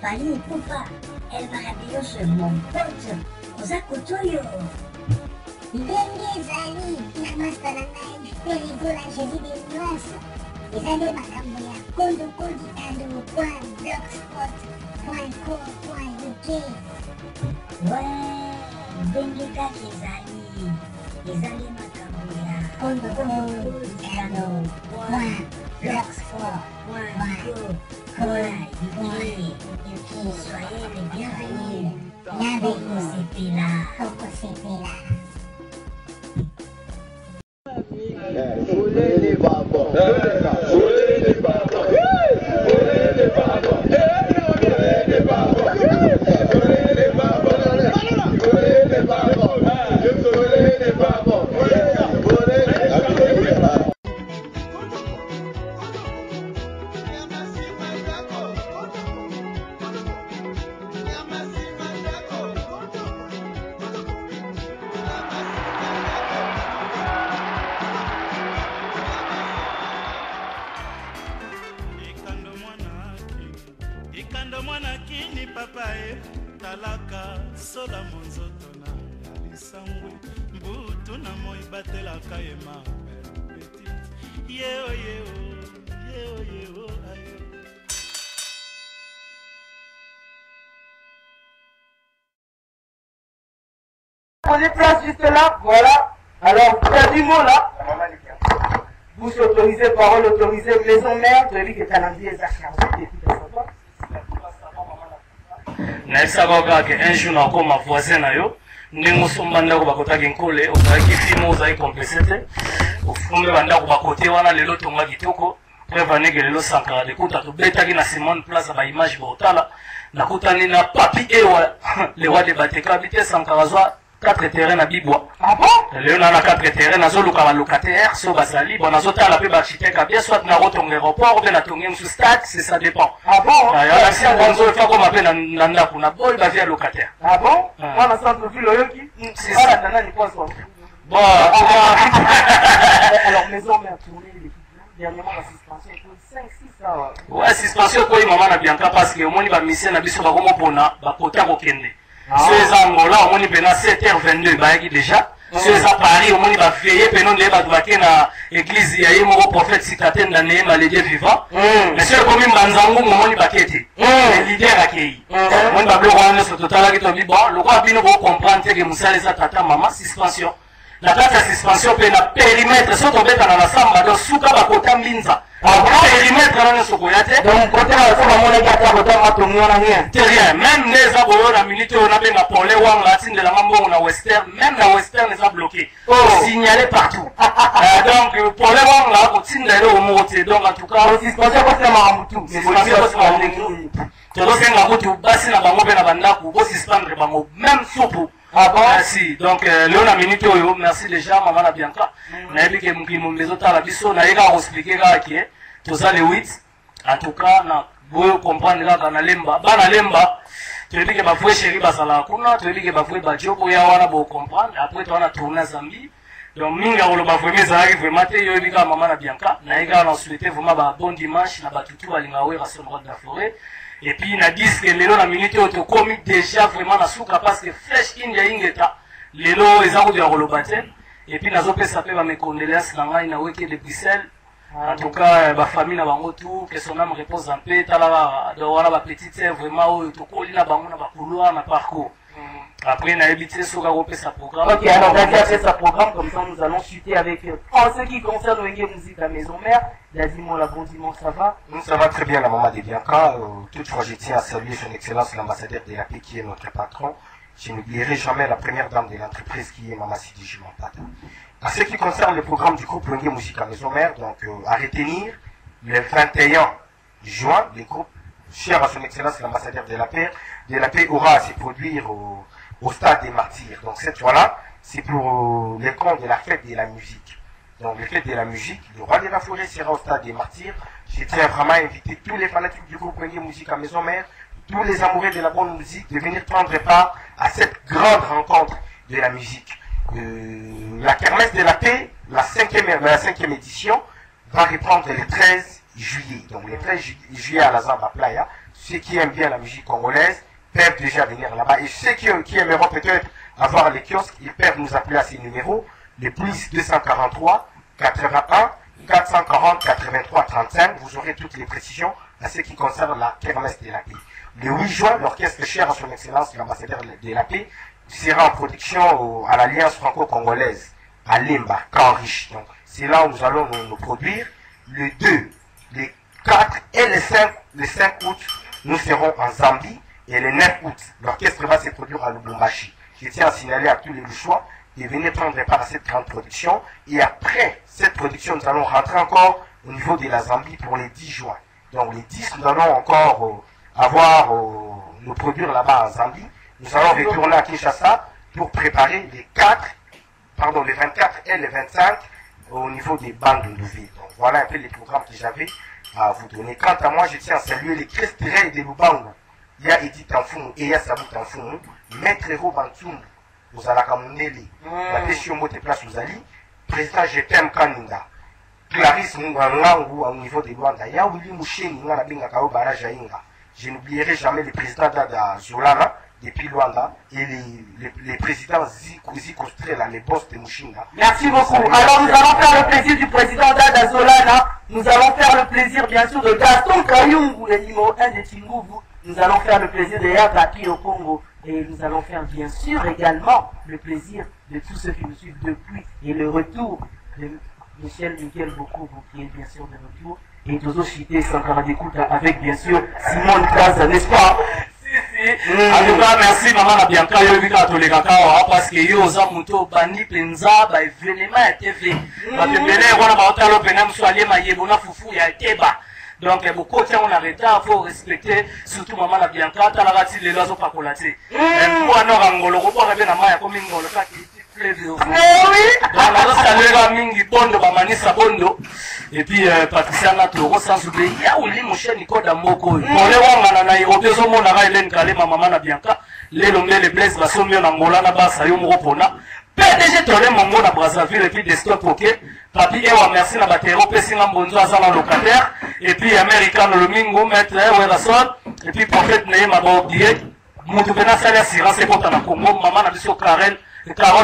Fali Poupa, El Maravilloso, mon pote, Ozakotoyo. Ndenge ezali na master na ngai pelikola Jésus de place ezali makambo ya kondokoditando.blogspot.co.uk. Ouais, ndenge kaka ezali makambo ya kondokoditando.blogspot.co.uk. Soyez les bienvenus. Okosepela. Folele babo, folele babo, folele babo, folele babo, folele babo, folele babo, folele babo, Ikando mwana kini papa talaka sola monzoto na lisangwe mbutu na moi batelaka ye ma petit yeo ayo. Prenez place juste là, voilà. Alors, du mot là. Vous autorisez, parole autorisée, maison mère, tu as vu que tu as la vie exactement. naisaka kaka un jour nakoma voisin na yo ndenge osomba ndako bakotaki nkole ozalaki filme ozalaki komplese te ofumbe bandako bakote wana lelo tonga kitoko preuve aneke lelo sankara lekuta tobetaki na simone place baimage baotala nakutani na papi ewa lewa de bateka bite sankara zwa 4 terrain na bibwa lelo na 4 terrain nazoluka balocataire so bazali bon nazotala mpe baarchitecte bien soit nakotonga aéroport obe natongi mosu stade c'est ça dépend yalasi nzoefakoma mpe na ndako na boyi bavi ya locataire Mwana centre-ville oyoki c'est ça bon alors maison mère tournée dernièrement la suspension est 5-6 ans. ouais suspension koyi mama na bianca parce que omoni bamisien na biso bakomopona bakota kokende so eza angola omoni mpena 7h22 bayaki déjà so eza paris omoni baveye peno ndeye bato bake na église ya ye moko prophète citaten na neye maledie vivant mais so ekomi mbanzangumu omoni bake te lider akei omoni babiloko wana nyonso totalaki tobi bon lokola bino bocomprendre teke mosala eza tata mama suspension na kati ya suspension mpe na périmètre so tobetana na samba don suka bakota mbinza périmètre wana nyonso koya te donc côté so bamonaki ata kotanga tongi wana rien te rien même nde eza boyo na minute oyo nabenga pole wanga atindelanga mbongo na western même na western eza bloqué signalé partout donc pole wanga kotinda eloko moko te donc en tout cas suspension kosila makambo tu tozosenga kutu basi na bango mpe na bandako bosuspendre bango même supu merci donc leo na minute oyo merci déjà mama na bianca nayebi ke mokili mombe ezotala biso nayeka koexplike kaka ke toza le 8 en tout cas na boyo comprendre kaka na lemba bana lemba toyebi ke bafue sheri bazalaka kuna toyebi ke bafue badio boya wana bocomprendre après towana tourne Zambie donc mingi ya koloba vraiment ezalaki vraiment te yo yebi kaka mama na bianca nayeka na souhaite vraiment ba bon dimanche na batutu balinga wera sur droite de la forêt. Et puis na disque lelo na minute oyo tokomi déjà vraiment na suka parce que flèche india ingeta lelo eza kutu ya koloba te et puis nazopesa mpe bamecondoléance na ngai na weke de Bruxelles en tout cas bafamille na bango tout que son âme repose en paix tala wana bapetite sœur vraiment oyo tokoli na bango na bakouloir na parcours après nayebi te soki akopesa programme. Ok, alors Daddy a fait sa programme, comme ça nous allons chuter avec en ce qui concerne Wenge Musique à Maison Mère. Daddy, mon la bon dimanche, ça va? Nous, ça va très bien, la maman de Bianca. Toutefois, je tiens à saluer son excellence l'ambassadeur de la paix qui est notre patron. Je n'oublierai jamais la première dame de l'entreprise qui est Maman Sidi Jumampata. En ce qui concerne le programme du groupe Wenge Musique à Maison Mère, donc à retenir, le 21 juin, le groupe cher à son excellence l'ambassadeur de la paix aura à se produire au stade des martyrs. Donc cette fois-là, c'est pour les comptes de la fête de la musique. Donc le fête de la musique, le roi de la forêt sera au stade des martyrs. Je tiens vraiment à inviter tous les fanatiques du groupe Wenge Musique à Maison Mère, tous les amoureux de la bonne musique, de venir prendre part à cette grande rencontre de la musique. La kermesse de la paix, la cinquième édition, va reprendre le 13 juillet. Donc le 13 juillet à la Zamba Playa, ceux qui aiment bien la musique congolaise peuvent déjà venir là-bas. Et ceux qui aimeront peut-être avoir les kiosques, ils peuvent nous appeler à ces numéros, le plus 243 81 440 83 35. Vous aurez toutes les précisions à ce qui concerne la kermesse de la paix. Le 8 juin, l'orchestre cher à son excellence, l'ambassadeur de la paix, sera en production à l'Alliance franco-congolaise, à Limba, Canriche. Donc, c'est là où nous allons nous produire. Le 2, le 4 et le 5 août, nous serons en Zambie. Et le 9 août, l'orchestre va se produire à Lubumbashi. Je tiens à signaler à tous les Luchois de venir prendre part à cette grande production. Et après cette production, nous allons rentrer encore au niveau de la Zambie pour les 10 juin. Donc les 10, nous allons encore nous produire là-bas en Zambie. Nous allons retourner à Kinshasa pour préparer les 24 et les 25 au niveau des bandes de Louvain. Donc voilà un peu les programmes que j'avais à vous donner. Quant à moi, je tiens à saluer les Christ-Rey de Lubango. Il y a Edith Tanfoumou et il y a Sabou Tanfoumou. Maître Robantoum, vous allez à Mundeli. La question Mote Place Ouzali. Président GTM Kaninda. Clarisse Mungangangou au niveau des Luanda. Il y a Willy Moucheni, je n'oublierai jamais le président Dada Zolana depuis Luanda et les présidents Ziko Strela, les boss de Mouchinga. Merci beaucoup. Alors nous allons faire le plaisir du président Dada Zolana. Nous allons faire le plaisir bien sûr de Gaston Kayungu, le numéro 1 de Tinguvu. Nous allons faire le plaisir de Yagaki au Congo. Et nous allons faire bien sûr également le plaisir de tous ceux qui nous suivent depuis. Et le retour de Michel Bokobo qui est bien sûr de retour. Et Dozo Chité Sankara Dekouta avec bien sûr Simone Kaza, n'est-ce pas? En tout cas, merci maman na Bianca yo vika toleka kawa parce que yo za muto bandi penza ba événement ya TV. Ba pembele wana ba otalo pena mswalie mayebo na fufu ya teba. Donc beaucoup de on arrête, il faut respecter surtout maman la Bianca ta la rati les lois pas colater. Pour un orangolo ko ba na maya comme ngolo ka ki fleuve. Oui. Donc on saluer la mingi bondo ba manisa bondo. Et puis Patricia Natoro sans oublier ya uli moshe Nikoda Moko. Pour les wanga na Nairobi zo mona ga Hélène Kalema maman na Bianca. Les longs les blesses ba so mio na ngola na basa yo moko pona. PDG tolé mongo na Brazzaville et puis des stop OK. Papi ewa merci na batero pesi na mbonzo azana locataire et puis américain le mingo maître Werason et puis prophète Neema Baobie mutu bena sala assurance pour na Congo maman na biso Carole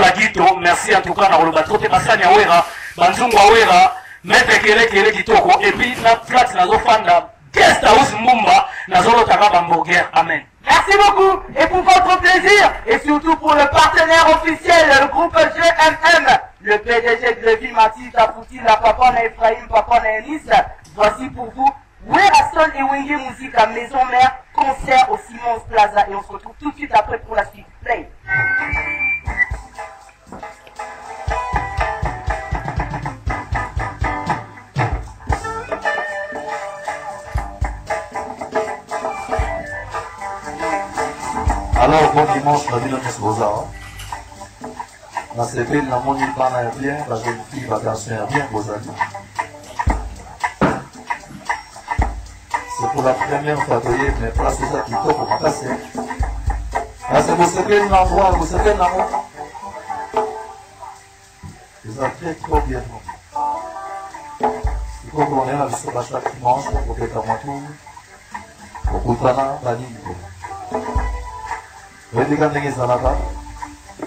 Agito merci en tout cas na roloba trop te basani ya Wera banzungu wa Wera maître kele kitoko et puis na flat na zo fanda guest house Mumba na zo lotaka hamburger amen. Merci beaucoup et pour votre plaisir et surtout pour le partenaire officiel, le groupe GMM, le PDG Grévy Mathis, Tapouti, la Papana Ephraim, Papana Enis. Voici pour vous Werason et Wenge Musique à Maison Mère, concert au Simons Plaza et on se retrouve tout de suite après pour la suite. Play. Alors, bon dimanche, la ville de Rosa. Dans ces villes, la monnaie est bien, la jeune fille va danser bien, Rosali. C'est pour la première fois que mais place ça qui tombe pour passer. Là, c'est vous savez l'endroit, vous savez l'endroit. Ils ont fait trop bien. Il faut qu'on ait la vie sur chaque dimanche, pour faire un tour, pour Koutana, Bani. Vous voyez quand les Zalaba,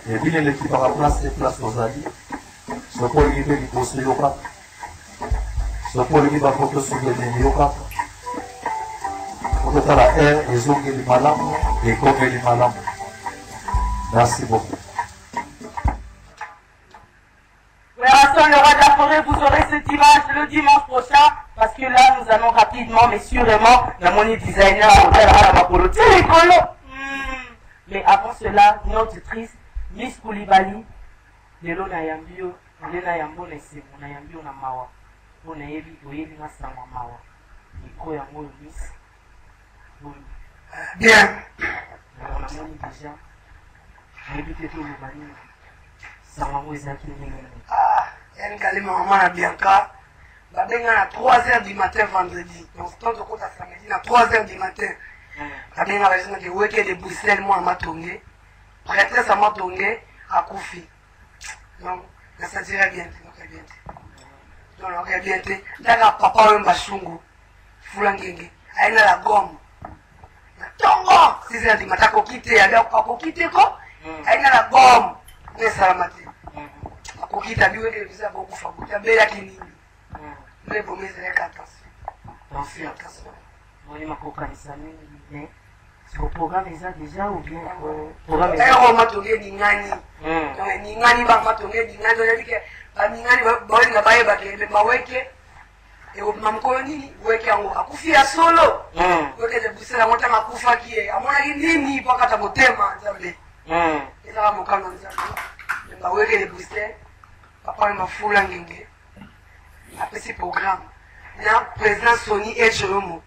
et puis l'équipe à la place, et place aux alliés. Ce pour l'équipe qui construit au cap. Ce pour l'équipe à porter sur les lignes au cap. Pour que la air, les eaux et les malams, et comme les malams. Merci beaucoup. Werason, le roi de la forêt, vous aurez cette image le dimanche prochain, parce que là, nous allons rapidement, mais sûrement, la monnaie designer, hôtel à la Mapolo. C'est les colos! Mais avant cela, notre triste, Miss Koulibaly, lelo na yambio, lena yambo na semo, na yambio na mawa. On a yebi, oyebi na sangwa mawa. Iko yango yo Miss. Bien. Alors, on a moni déjà. Yebi te tout le bani. Sangwa mo ezaki nini. Ah, yani kalima maman na Bianca. Babenga na 3h du matin vendredi. Donc, tant que kota samedi na 3h du matin. Babenga bazina de weke de Bruxelles moi à Matongé. Prêtresse à Matongé à Koufi. Donc, ça dirait bien. Donc, ok, bien. Daga papa wemba shungu. Fulangenge. Aina la gomme. 6h du matin akokite akokite ko aina la bombe nesalama te akokite abiweke visa bokufa kuti abelaki nini nde bomezeleka attention Oui, ma cocaïne, mais sur le programme, ils ont déjà ou bien programme matonge ningani ningani ba matonge ningani donc que ba ningani ba nga baye ba ke ba weke e o mamko nini weke yango akufia solo weke de busela mota makufa kie amona nini paka ta motema nzambe eza mokano nzambe ba weke de busela papa mafula ngenge apesi programme na président Sony Echelomo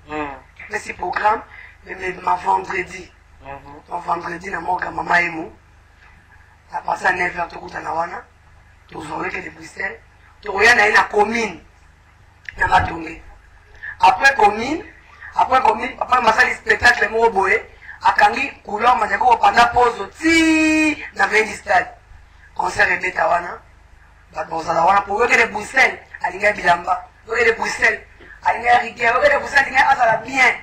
apesi programme mais ma vendredi vendredi na moka mama emu à partir de 9h tokuta na wana tozoreke de Bruxelles tokoya na na commune na matonge après commune papa masali spectacle mo boye akangi couleur majako pendant pause ti na 20 stade concert ebeta wana ba bozala wana pour que de Bruxelles alinga bilamba que de Bruxelles alinga rigueur que de Bruxelles alinga azala bien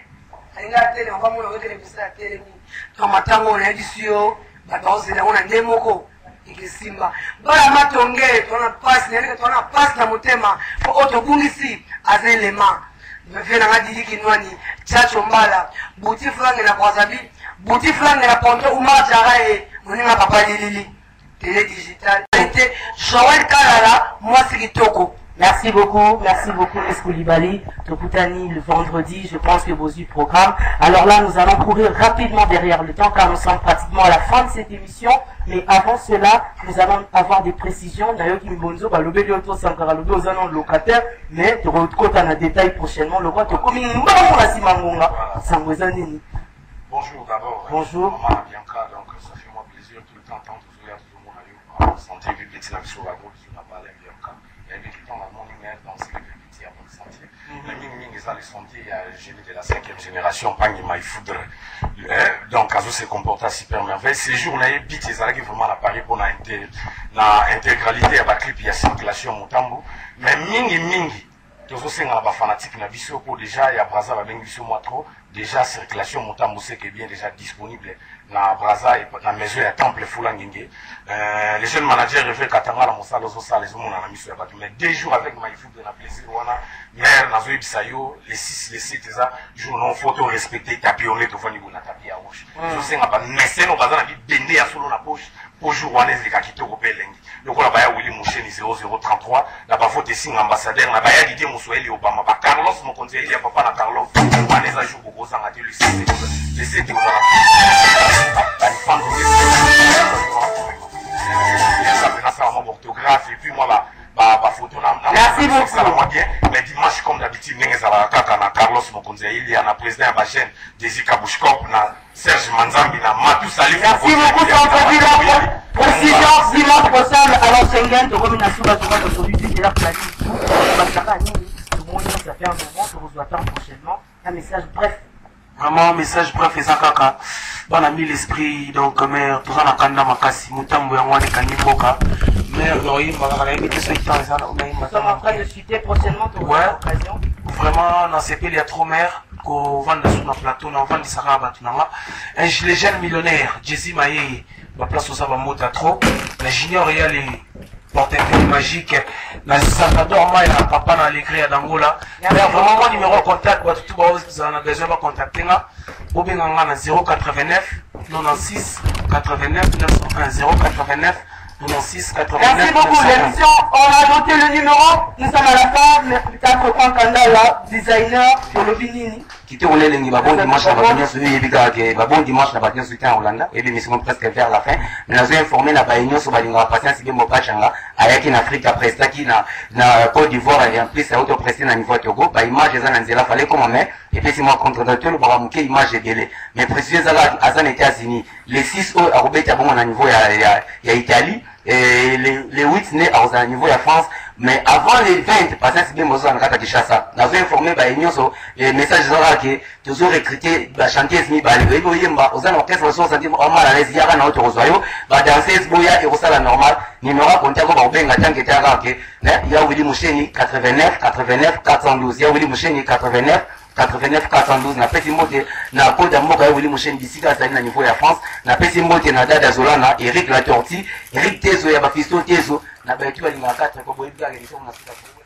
alinga tele on va mo que de Bruxelles tele ni kama tango na edisio ba bozela wana ndemoko ikisimba bala matonge tona passe nene tona passe na motema po otobungisi azelema mfena ngadili kinwani chacho mbala buti flange na kwazabi buti flange na ponto umajarae moninga papa lili télé digital était Joël Kalala moi c'est Kitoko. Merci beaucoup, M. Koulibaly. Tokutani le vendredi, je pense que vous avez le programme. Alors là, nous allons courir rapidement derrière le temps car nous sommes pratiquement à la fin de cette émission. Mais avant cela, nous allons avoir des précisions. D'ailleurs, Kim Bonzo, le Bélioto Sankara, le Béozanon, le locataire, mais tu retrouves un détail prochainement. Le roi, tu commis nous la Simangonga. Sangwezanini. Bonjour d'abord. Bonjour. Maman Bianca, donc ça fait moi plaisir tout le temps, tant que vous êtes toujours mon santé, vu que tu n'as sur la route, tu n'as pas l'air Bianca. Et puis, dans la morning, dans ce que tu as bonne santé. La ming est dans les sentiers, il y a le génie de la 5e génération, Pagni Maï Foudre. Donc, Azo se comporta super merveille. Ces jours-là, il y a vraiment la Paris pour l'intégralité, à la clip, il y a circulation Mutambo. Mais mingi. Tous ces fanatiques, déjà, il y a Braza, déjà, circulation Mutambo, c'est bien déjà disponible. Na Braza et na maison ya temple Fulangenge. Les jeunes managers reviennent Katanga la Moussa les autres les hommes na mission ya mais 2 jours avec Maïfou de la plaisir wana mère na zo ibisayo les 7 ça jour non photo respecter tapioler to fani bona tapia rouge. Je sais ngaba meseno bazana bi bende ya solo na poche pour jour wana ezika kitoko pelengi. Lokola baya Willy Moucheni 0033 la ba vote sing ambassadeur na baya Didier Moussoeli Obama ba Carlos Mokonzeli ya papa na Carlos waneza jour ko kozanga te le 7 orthographe et puis moi la photo merci beaucoup mais dimanche comme d'habitude Carlos Mokonzeli il y a un président de la chaîne Desi Kabouchkop Serge Manzambi Matou Salif merci beaucoup précision dimanche prochain alors Schengen de combination de celui de la planète tout le monde ça fait un moment on vous attend prochainement un message bref. Vraiment, message bref et ça kaka. Bon ami l'esprit donc mère tout ça na kanda makasi mutambo ya ngwane kanimboka. Mère Loïm bakala invité ce temps ça on est en train de chuter prochainement pour l'occasion. Vraiment dans ces pays il y a trop mère qu'on vend sur notre plateau on vend des saraba tunanga. Un jeune millionnaire Jesse Maye la place aux abamota trop. Les juniors il y a les porte-clés magique na Salvador Maya papa na l'écrit à Dangola. Vraiment mon numéro de contact pour tout vous en engagé va contacter nga ou bien nga 089 96 89 901 089 96 89 merci beaucoup l'émission on a noté le numéro nous sommes à la fin 4 points Kandala designer pour le Binini qui on est lengi babon dimanche na babien sur yebika ke babon dimanche na babien sur en Hollande et bien nous sommes presque vers la fin mais nous avons informé na baignon sur balinga patience bien mopachanga ayaki na Afrique après ça qui na Côte d'Ivoire et en plus à auto prester na niveau Togo ba image za na nzela fallait comme mais et puis c'est moi contre le ba muke image délai mais préciser ça là à États-Unis les 6 à Robert bon na niveau ya Italie et les 8 nés à niveau ya France mais avant les 20 parce que c'est bien mozo na kata Kinshasa nous avons informé ba union sur les messages za que toujours recruter ba chanteuse mi ba le yemba aux orchestre so senti on mal à l'aise ya na auto rosayo ba danseuse boya et osala normal numéro contact ba obenga tanke tanga ke ya Willy Moucheni 89 89 412 ya Willy Moucheni 89 89 412 na pesi mbote na code ya mboka ya wili mosheni bisika azali na niveau ya France na pesi mbote na dada Zolana Eric La Torti Eric Tezo ya bafisto Tezo na baitu balingaka 4 ko boyebi ka l'émission na sika